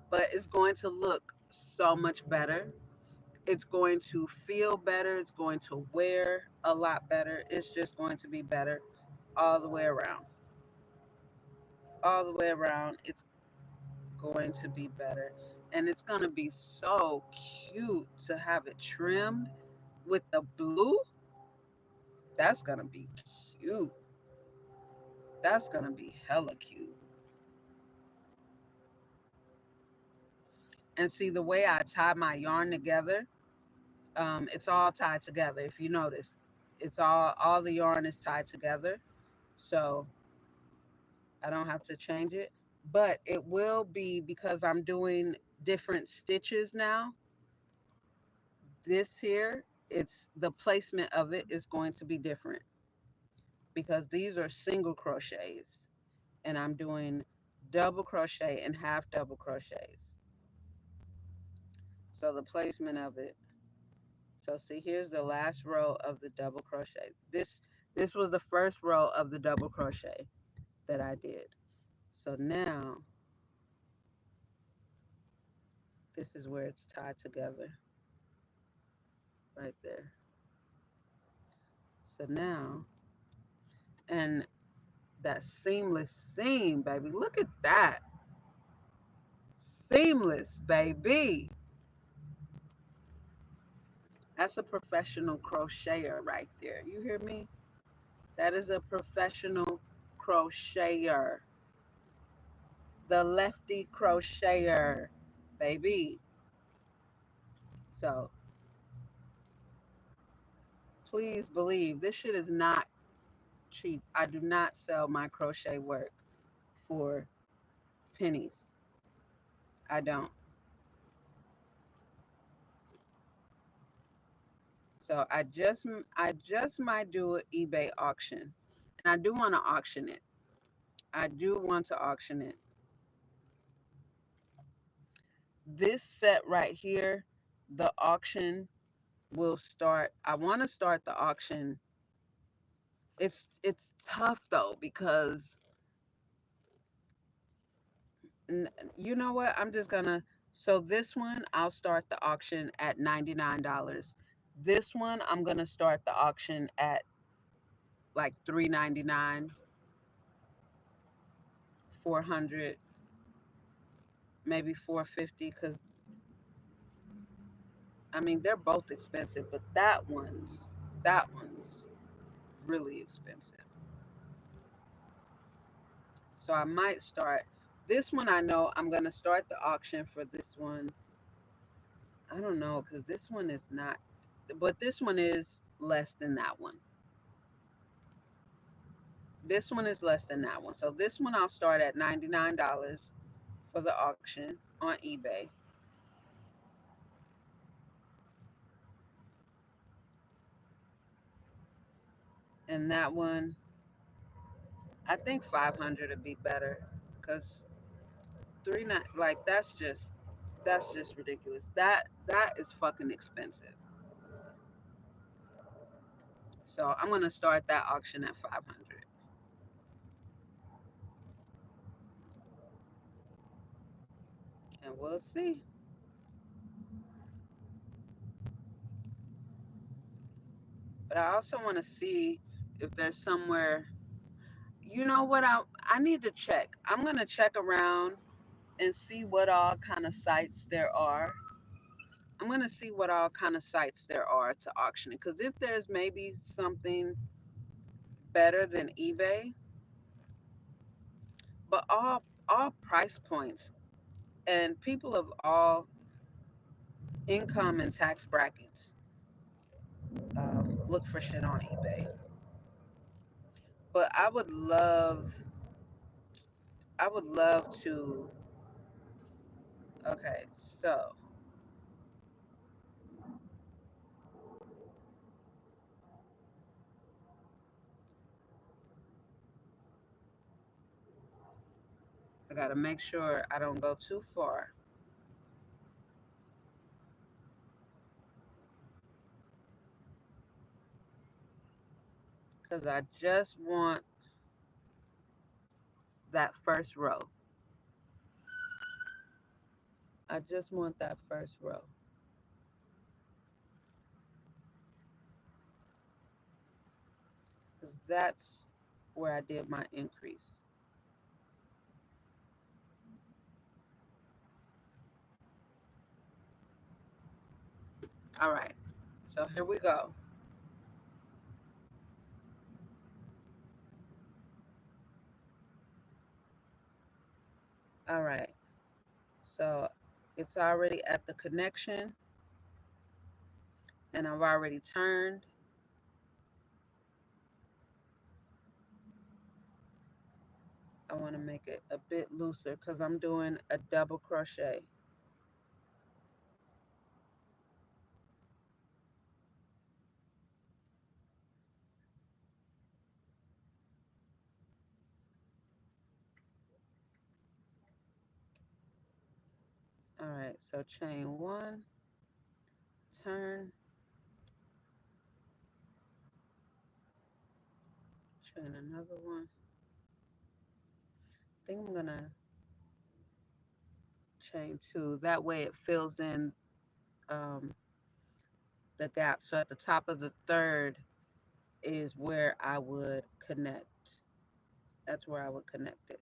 [SPEAKER 1] but it's going to look so much better. It's going to feel better. It's going to wear a lot better. It's just going to be better all the way around. All the way around, it's going to be better. And it's going to be so cute to have it trimmed with the blue. That's going to be cute. That's going to be hella cute. And see the way I tie my yarn together, it's all tied together. If you notice, it's all the yarn is tied together. So I don't have to change it. But it will be, because I'm doing different stitches now. This here, it's the placement of it is going to be different because these are single crochets and I'm doing double crochet and half double crochets. So the placement of it. So see, here's the last row of the double crochet. This was the first row of the double crochet that I did. So now this is where it's tied together right there. So now, and that seamless seam, baby. Look at that. Seamless, baby. That's a professional crocheter right there. You hear me? That is a professional crocheter. The lefty crocheter, baby. So please believe this shit is not cheap. I do not sell my crochet work for pennies. I don't. So I just might do an eBay auction. And I do want to auction it. I do want to auction it. This set right here, the auction will start. I want to start the auction. It's tough though because you know what? I'm just gonna. So this one, I'll start the auction at $99. This one, I'm gonna start the auction at like $3.99, 400, maybe 450. Cause I mean they're both expensive, but that one's really expensive. So I might start. This one I know I'm going to start the auction for this one. I don't know because this one is not, but this one is less than that one. This one is less than that one. So this one I'll start at $99 for the auction on eBay. And that one, I think 500 would be better because three not like that's just ridiculous. That is fucking expensive. So I'm gonna start that auction at 500, and we'll see. But I also want to see if there's somewhere. You know what? I need to check. I'm gonna check around and see what all kind of sites there are. I'm gonna see what all kind of sites there are to auction it. Because if there's maybe something better than eBay, but all price points and people of all income and tax brackets look for shit on eBay. But I would love to. Okay, so I gotta make sure I don't go too far because I just want that first row. I just want that first row because that's where I did my increase. All right, so here we go. All right, so it's already at the connection and I've already turned. I want to make it a bit looser because I'm doing a double crochet. All right, so chain one, turn, chain another one. I think I'm gonna chain two. That way it fills in um, the gap. So at the top of the third is where I would connect. That's where I would connect it.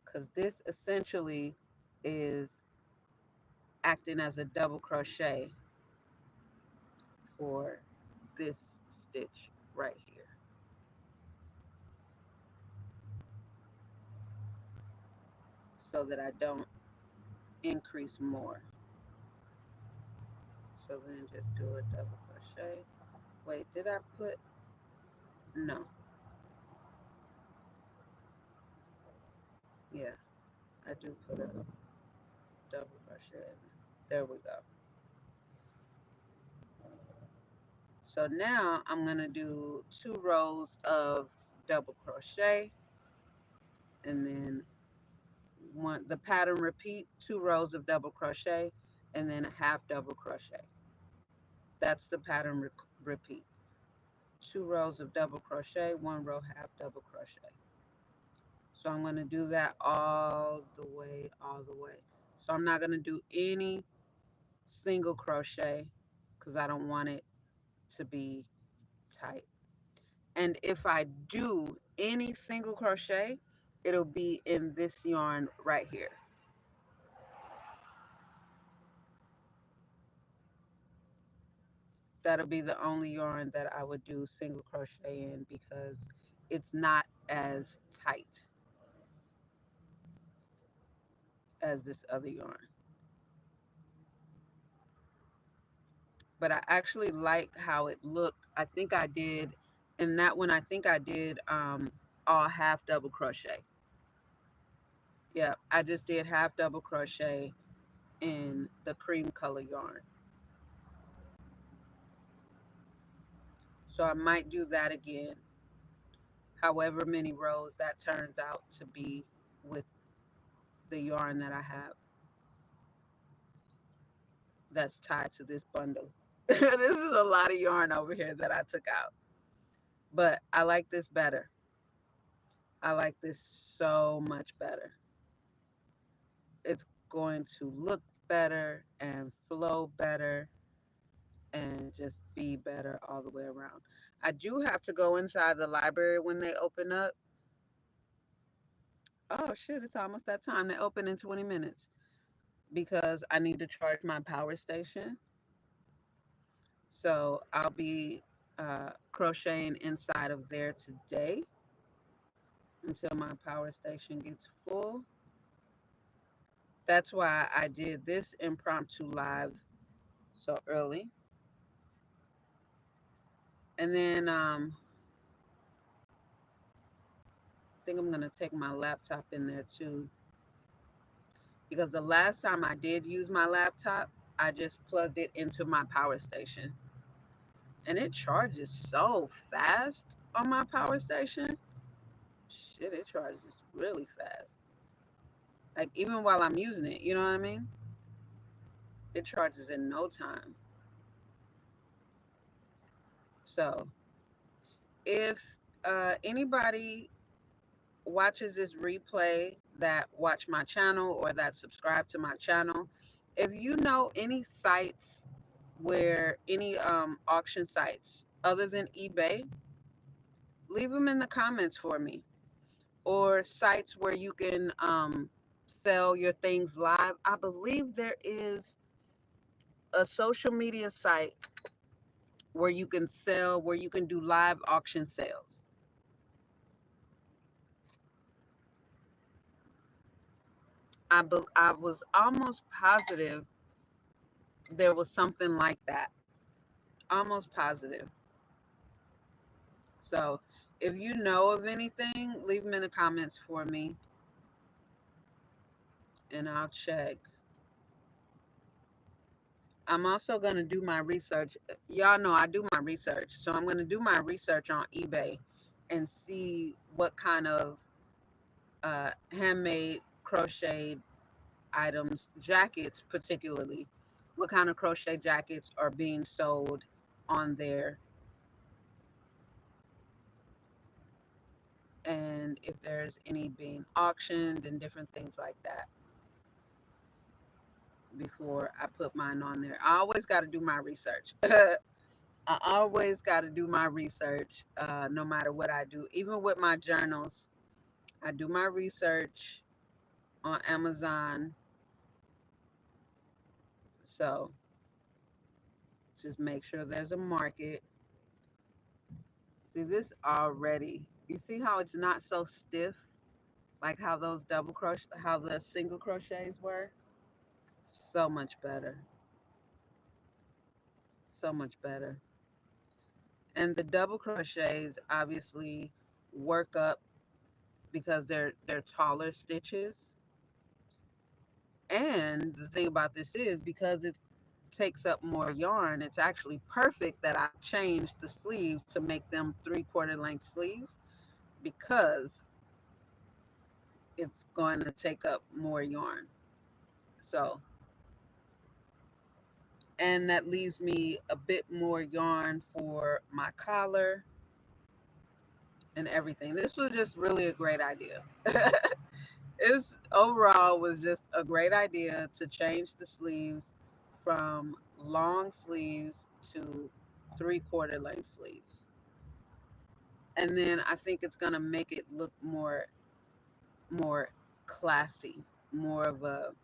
[SPEAKER 1] Because this essentially is acting as a double crochet for this stitch right here so that I don't increase more. So then just do a double crochet. Wait, did I put? No. Yeah, I do put a double crochet in. There we go. So now I'm going to do 2 rows of double crochet and then the pattern repeat, 2 rows of double crochet and then a half double crochet. That's the pattern repeat. 2 rows of double crochet, 1 row half double crochet. So I'm going to do that all the way, all the way. So I'm not going to do any single crochet because I don't want it to be tight. And if I do any single crochet, it'll be in this yarn right here. That'll be the only yarn that I would do single crochet in because it's not as tight. as this other yarn. But I actually like how it looked. I think I did, in that one, I think I did all half double crochet. Yeah, I just did half double crochet in the cream color yarn. So I might do that again, however many rows that turns out to be with the yarn that I have that's tied to this bundle. This is a lot of yarn over here that I took out. But I like this better. I like this so much better. It's going to look better and flow better and just be better all the way around. I do have to go inside the library when they open up. Oh shit, it's almost that time. They open in 20 minutes because I need to charge my power station. So I'll be crocheting inside of there today until my power station gets full. That's why I did this impromptu live so early. And then I think I'm gonna take my laptop in there too, because the last time I did use my laptop, I just plugged it into my power station, and it charges so fast on my power station. Shit, it charges really fast. Like even while I'm using it, you know what I mean? It charges in no time. So if anybody watches this replay that watch my channel or that subscribe to my channel, if you know any sites where any auction sites other than eBay, leave them in the comments for me. Or sites where you can sell your things live. I believe there is a social media site where you can sell, where you can do live auction sales. I was almost positive there was something like that. Almost positive. So if you know of anything, leave them in the comments for me and I'll check. I'm also going to do my research. Y'all know I do my research. So I'm going to do my research on eBay and see what kind of handmade crocheted items, jackets particularly, what kind of crochet jackets are being sold on there, and if there's any being auctioned and different things like that before I put mine on there. I always got to do my research. I always got to do my research, no matter what I do. Even with my journals, I do my research on Amazon. So just make sure there's a market. See this already. You see how it's not so stiff, like how those double crochet, how the single crochets were? So much better. So much better. And the double crochets obviously work up because they're taller stitches. And the thing about this is because it takes up more yarn, it's actually perfect that I changed the sleeves to make them 3/4 length sleeves, because it's going to take up more yarn. So, and that leaves me a bit more yarn for my collar and everything. This was just really a great idea. It's overall was just a great idea to change the sleeves from long sleeves to 3/4 length sleeves. And then I think it's gonna make it look more classy, more of a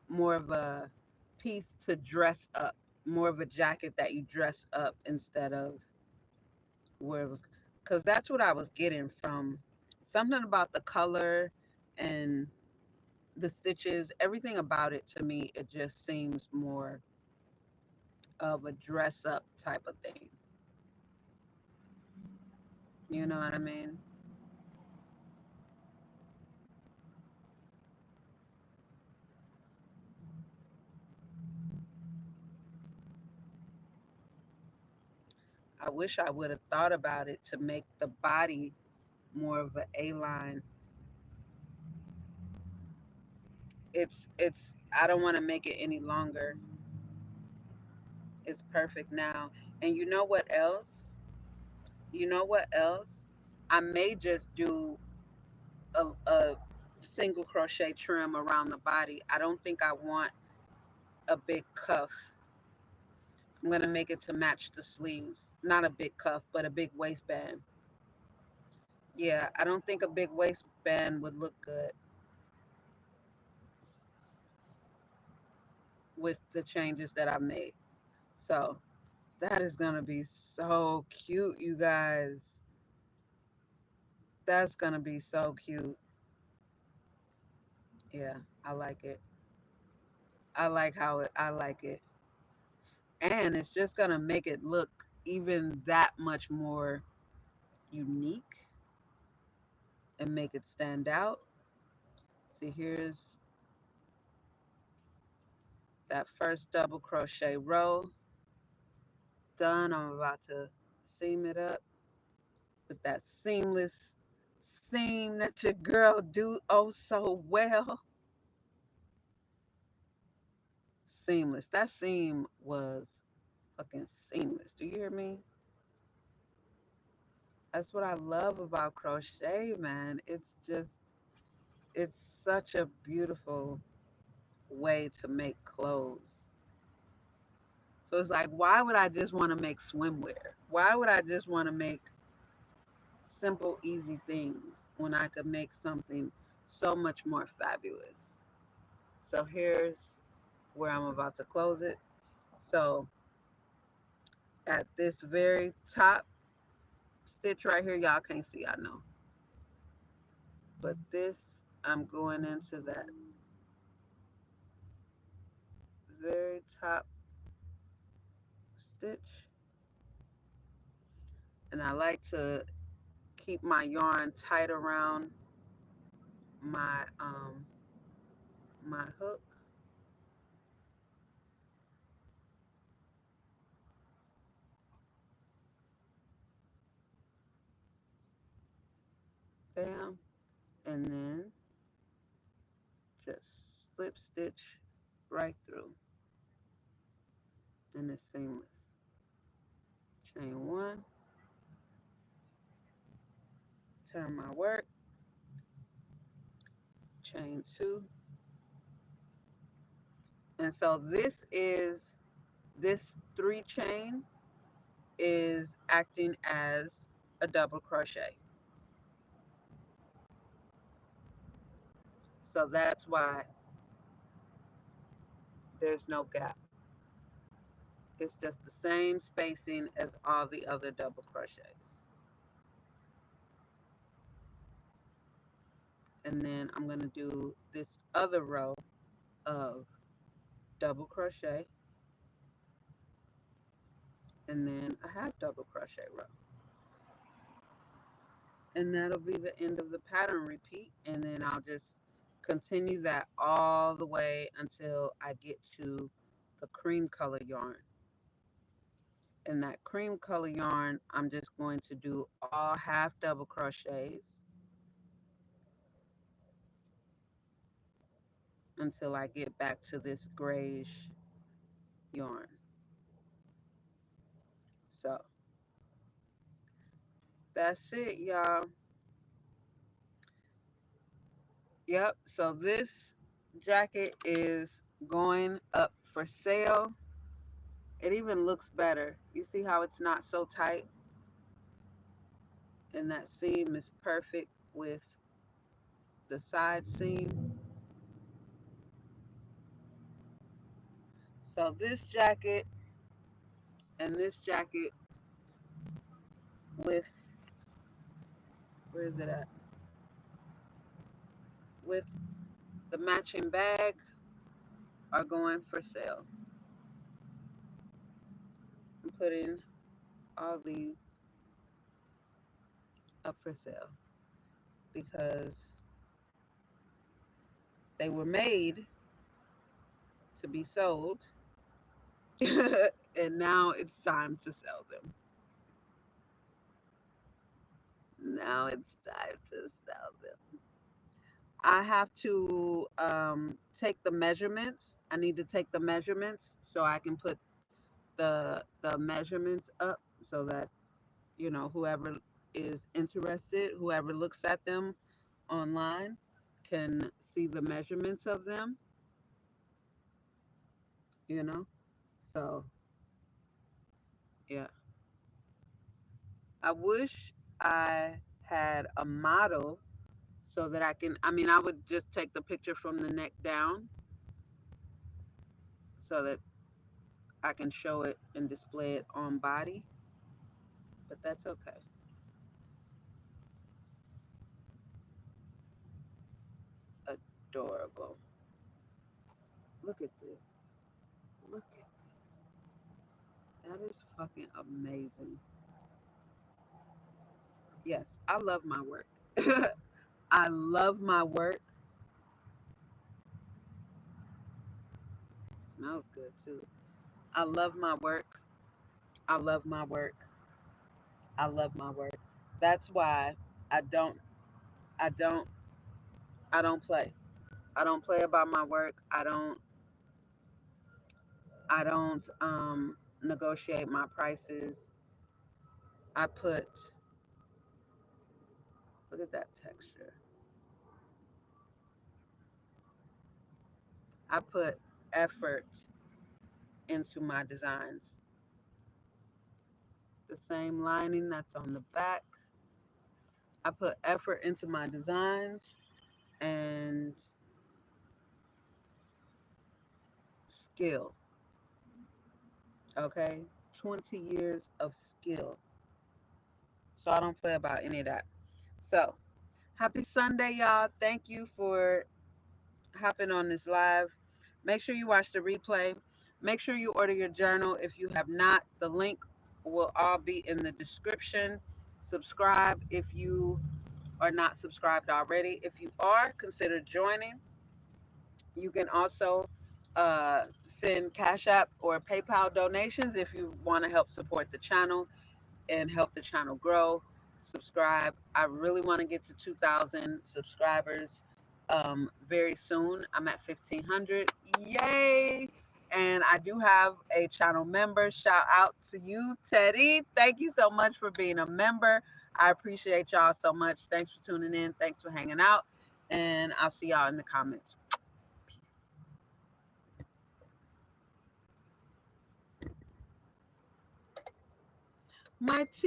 [SPEAKER 1] more of a piece to dress up, more of a jacket that you dress up instead of where it was, because that's what I was getting from something about the color and The stitches, everything about it to me, it just seems more of a dress up type of thing. You know what I mean? I wish I would have thought about it to make the body more of a A-line. It's I don't want to make it any longer. It's perfect now. And you know what else? You know what else? I may just do a single crochet trim around the body. I don't think I want a big cuff. I'm gonna make it to match the sleeves. Not a big cuff, but a big waistband. Yeah, I don't think a big waistband would look good with the changes that I made. So that is gonna be so cute, you guys. That's gonna be so cute. Yeah, I like it. I like it. And it's just gonna make it look even that much more unique and make it stand out. See, here's that first double crochet row done. I'm about to seam it up with that seamless seam that your girl do oh so well. Seamless. That seam was fucking seamless. Do you hear me? That's what I love about crochet, man. It's such a beautiful way to make clothes. So it's like, why would I just want to make swimwear? Why would I just want to make simple, easy things when I could make something so much more fabulous? So here's where I'm about to close it. So at this very top stitch right here, y'all can't see, I know. But this, I'm going into that very top stitch. And I like to keep my yarn tight around my my hook. Bam. And then just slip stitch right through. And it's seamless. Chain one, turn my work, chain two. And so this three chain is acting as a double crochet. So that's why there's no gap. It's just the same spacing as all the other double crochets. And then I'm going to do this other row of double crochet and then a half double crochet row. And that'll be the end of the pattern repeat. And then I'll just continue that all the way until I get to the cream color yarn. In that cream color yarn, I'm just going to do all half double crochets until I get back to this grayish yarn. So that's it, y'all. Yep. So this jacket is going up for sale. It even looks better. You see how it's not so tight? And that seam is perfect with the side seam. So this jacket and this jacket with, where is it at? With The matching bag are going for sale. I'm putting all these up for sale because they were made to be sold and now it's time to sell them. Now it's time to sell them. I have to take the measurements. I need to take the measurements so I can put the measurements up so that whoever is interested, whoever looks at them online can see the measurements of them, you know. So, yeah. I wish I had a model so that I would just take the picture from the neck down so that I can show it and display it on body, but that's okay. Adorable. Look at this. Look at this. That is fucking amazing. Yes, I love my work. I love my work. Smells good too. I love my work. I love my work. I love my work. That's why I don't I don't I don't play. I don't play about my work. I don't negotiate my prices. I put look at that texture. I put effort into my designs. The same lining that's on the back. I put effort into my designs and skill. Okay? 20 years of skill. So I don't play about any of that. So, happy Sunday, y'all. Thank you for hopping on this live. Make sure you watch the replay. Make sure you order your journal if you have not. The link will all be in the description. Subscribe if you are not subscribed already. If you are, consider joining. You can also send Cash App or PayPal donations if you want to help support the channel and help the channel grow. Subscribe. I really want to get to 2,000 subscribers very soon. I'm at 1,500. Yay! And I do have a channel member. Shout out to you, Teddy. Thank you so much for being a member. I appreciate y'all so much. Thanks for tuning in. Thanks for hanging out. And I'll see y'all in the comments. Peace. My